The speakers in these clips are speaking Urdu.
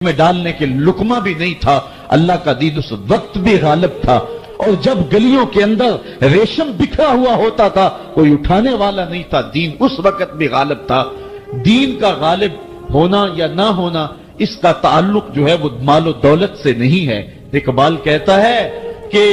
میں ڈالنے کے لقمہ بھی نہیں تھا۔ اللہ کا دین اس وقت بھی غالب تھا، اور جب گلیوں کے اندر ریشم بکھرا ہوا ہوتا تھا کوئی اٹھانے والا نہیں تھا، دین اس وقت بھی غالب تھا۔ دین کا غالب ہونا یا نہ ہونا اس کا تعلق جو ہے وہ مال و دولت سے نہیں ہے۔ اقبال کہتا ہے کہ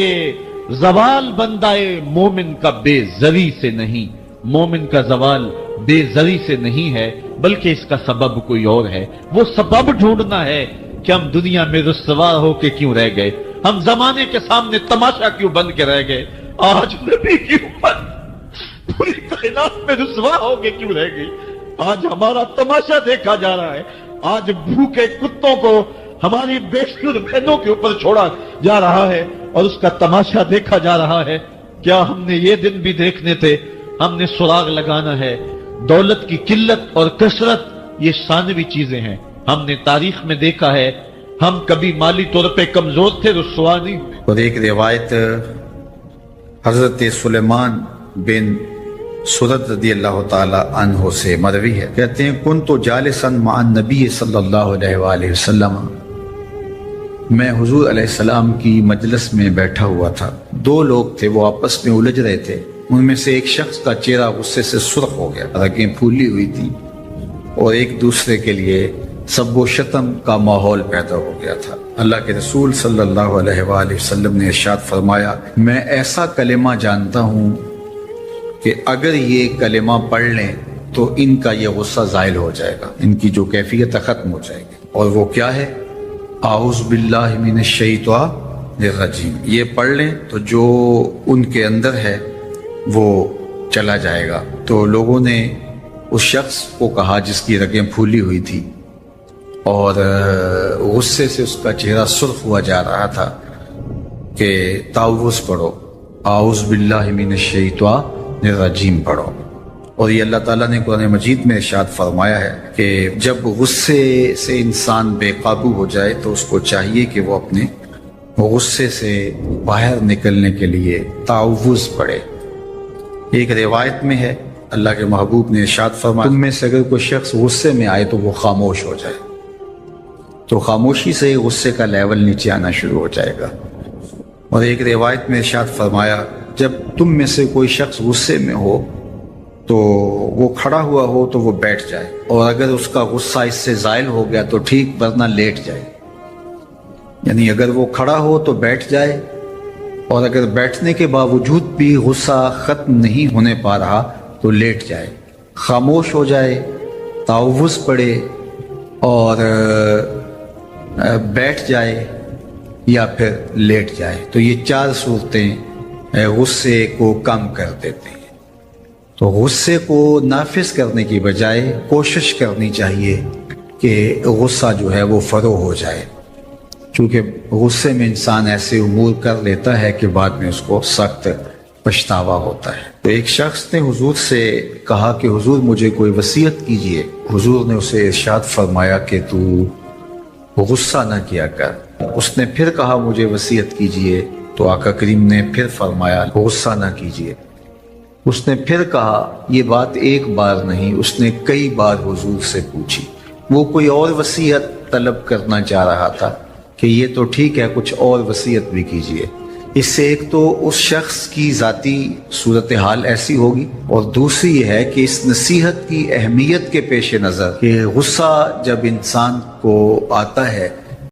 زوال بندہ مومن کا بے زری سے نہیں، مومن کا زوال بے زری سے نہیں ہے بلکہ اس کا سبب کوئی اور ہے۔ وہ سبب ڈھونڈنا ہے کہ ہم دنیا میں رسوا ہو کے کیوں رہ گئے، ہم زمانے کے سامنے تماشا کیوں بن کے رہ گئے، آج نبی کی امت پوری کائنات میں رسوا ہو کے کیوں رہ گئی، آج ہمارا تماشا دیکھا جا رہا ہے، آج بھوکے کتوں کو ہماری بے شمار بہنوں کے اوپر چھوڑا جا رہا ہے اور اس کا تماشا دیکھا جا رہا ہے۔ کیا ہم نے یہ دن بھی دیکھنے تھے؟ ہم نے سراغ لگانا ہے۔ دولت کی قلت اور کثرت یہ ثانوی چیزیں ہیں۔ ہم نے تاریخ میں دیکھا ہے ہم کبھی مالی طور پہ کمزور تھے، رسوا نہیں ہوئے۔ اور ایک روایت حضرت سلیمان بن سرد رضی اللہ تعالی عنہ سے مروی ہے، کہتے ہیں کنت جالسا مع النبی صلی اللہ علیہ وآلہ وسلم، میں حضور علیہ السلام کی مجلس میں بیٹھا ہوا تھا، دو لوگ تھے وہ آپس میں الجھ رہے تھے، ان میں سے ایک شخص کا چہرہ غصے سے سرخ ہو گیا، رگیں پھولی ہوئی تھی اور ایک دوسرے کے لیے سب و شتم کا ماحول پیدا ہو گیا تھا۔ اللہ کے رسول صلی اللہ علیہ وآلہ وسلم نے ارشاد فرمایا میں ایسا کلمہ جانتا ہوں کہ اگر یہ کلمہ پڑھ لیں تو ان کا یہ غصہ زائل ہو جائے گا، ان کی جو کیفیت ختم ہو جائے گی، اور وہ کیا ہے؟ اعوذ باللہ من الشیطان الرجیم۔ یہ پڑھ لیں تو جو ان کے اندر ہے وہ چلا جائے گا۔ تو لوگوں نے اس شخص کو کہا جس کی رگیں پھولی ہوئی تھی اور غصے سے اس کا چہرہ سرخ ہوا جا رہا تھا کہ تعوذ پڑھو، اعوذ باللہ من الشیطان الرجیم پڑھو۔ اور یہ اللہ تعالیٰ نے قرآن مجید میں ارشاد فرمایا ہے کہ جب غصے سے انسان بے قابو ہو جائے تو اس کو چاہیے کہ وہ اپنے غصے سے باہر نکلنے کے لیے تعوذ پڑھے۔ ایک روایت میں ہے اللہ کے محبوب نے ارشاد فرمایا تم میں سے اگر کوئی شخص غصے میں آئے تو وہ خاموش ہو جائے، تو خاموشی سے غصے کا لیول نیچے آنا شروع ہو جائے گا۔ اور ایک روایت میں ارشاد فرمایا جب تم میں سے کوئی شخص غصے میں ہو تو وہ کھڑا ہوا ہو تو وہ بیٹھ جائے، اور اگر اس کا غصہ اس سے زائل ہو گیا تو ٹھیک، ورنہ لیٹ جائے۔ یعنی اگر وہ کھڑا ہو تو بیٹھ جائے، اور اگر بیٹھنے کے باوجود بھی غصہ ختم نہیں ہونے پا رہا تو لیٹ جائے، خاموش ہو جائے، تعوذ پڑھے اور بیٹھ جائے یا پھر لیٹ جائے۔ تو یہ چار صورتیں غصے کو کم کر دیتے ہیں۔ تو غصے کو نافذ کرنے کی بجائے کوشش کرنی چاہیے کہ غصہ جو ہے وہ فروغ ہو جائے، کیونکہ غصے میں انسان ایسے امور کر لیتا ہے کہ بعد میں اس کو سخت پچھتاوا ہوتا ہے۔ تو ایک شخص نے حضور سے کہا کہ حضور مجھے کوئی وصیت کیجئے۔ حضور نے اسے ارشاد فرمایا کہ تو غصہ نہ کیا کر۔ اس نے پھر کہا مجھے وصیت کیجئے، تو آقا کریم نے پھر فرمایا غصہ نہ کیجئے۔ اس نے پھر کہا یہ بات ایک بار نہیں، اس نے کئی بار حضور سے پوچھی۔ وہ کوئی اور وصیت طلب کرنا چاہ رہا تھا کہ یہ تو ٹھیک ہے کچھ اور وصیت بھی کیجئے۔ اس سے ایک تو اس شخص کی ذاتی صورتحال ایسی ہوگی، اور دوسری یہ ہے کہ اس نصیحت کی اہمیت کے پیش نظر کہ غصہ جب انسان کو آتا ہے